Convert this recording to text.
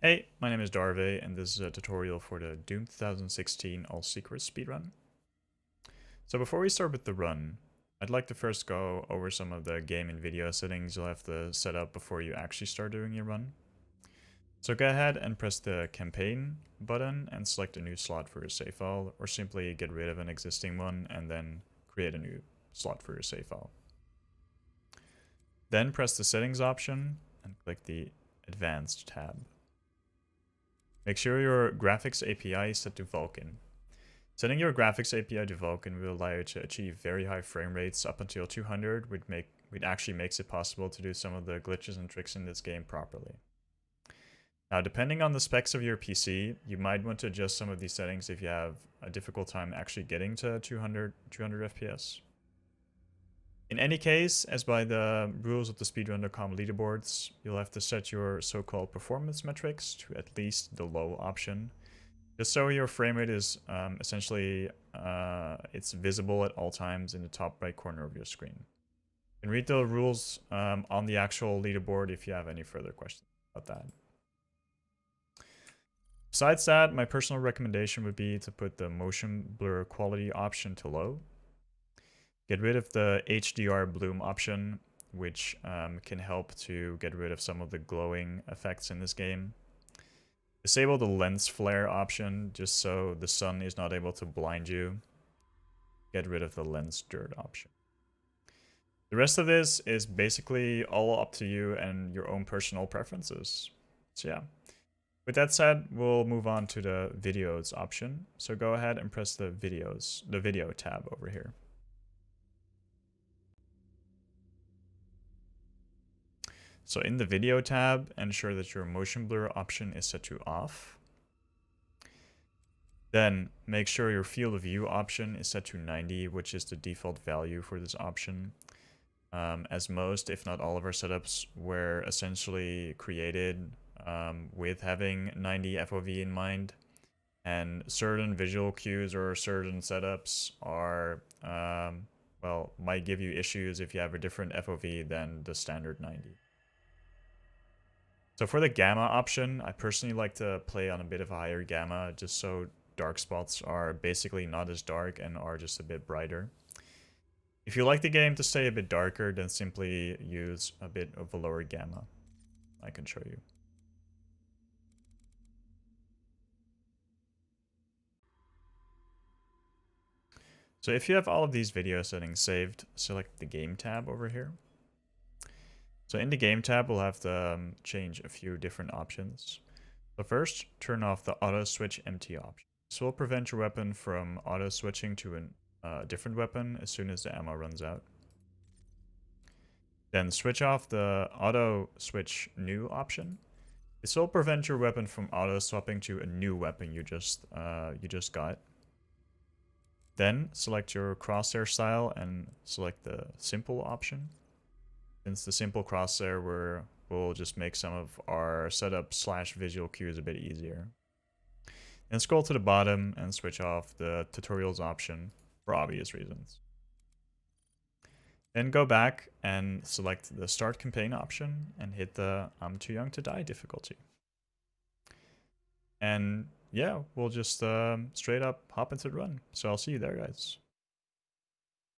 Hey, my name is Darve, and this is a tutorial for the Doom 2016 All Secrets speedrun. So before we start with the run, I'd like to first go over some of the game and video settings you'll have to set up before you actually start doing your run. So go ahead and press the campaign button and select a new slot for your save file, or simply get rid of an existing one and then create a new slot for your save file. Then press the settings option and click the advanced tab. Make sure your graphics API is set to Vulkan. Setting your graphics API to Vulkan will allow you to achieve very high frame rates up until 200, which actually makes it possible to do some of the glitches and tricks in this game properly. Now, depending on the specs of your PC, you might want to adjust some of these settings if you have a difficult time actually getting to 200 FPS. In any case, as by the rules of the speedrun.com leaderboards, you'll have to set your so-called performance metrics to at least the low option, just so your frame rate is essentially it's visible at all times in the top right corner of your screen. You can read the rules on the actual leaderboard if you have any further questions about that. Besides that, my personal recommendation would be to put the motion blur quality option to low. Get rid of the HDR bloom option, which can help to get rid of some of the glowing effects in this game. Disable the lens flare option, just so the sun is not able to blind you. Get rid of the lens dirt option. The rest of this is basically all up to you and your own personal preferences. So yeah. With that said, we'll move on to the videos option. So go ahead and press the video tab over here. So in the video tab, ensure that your motion blur option is set to off. Then make sure your field of view option is set to 90, which is the default value for this option. As most, if not all of our setups were essentially created with having 90 FOV in mind. And certain visual cues or certain setups are, well, might give you issues if you have a different FOV than the standard 90. So for the gamma option, I personally like to play on a bit of a higher gamma, just so dark spots are basically not as dark and are just a bit brighter. If you like the game to stay a bit darker, then simply use a bit of a lower gamma. I can show you. So if you have all of these video settings saved, select the game tab over here. So in the game tab, we'll have to change a few different options. So first, turn off the auto switch empty option. This will prevent your weapon from auto switching to a different weapon as soon as the ammo runs out. Then switch off the auto switch new option. This will prevent your weapon from auto swapping to a new weapon you just got. Then select your crosshair style and select the simple option. Since the simple crosshair will just make some of our setup / visual cues a bit easier. And scroll to the bottom and switch off the tutorials option for obvious reasons. Then go back and select the start campaign option and hit the I'm too young to die difficulty. And yeah, we'll just straight up hop into the run. So I'll see you there, guys.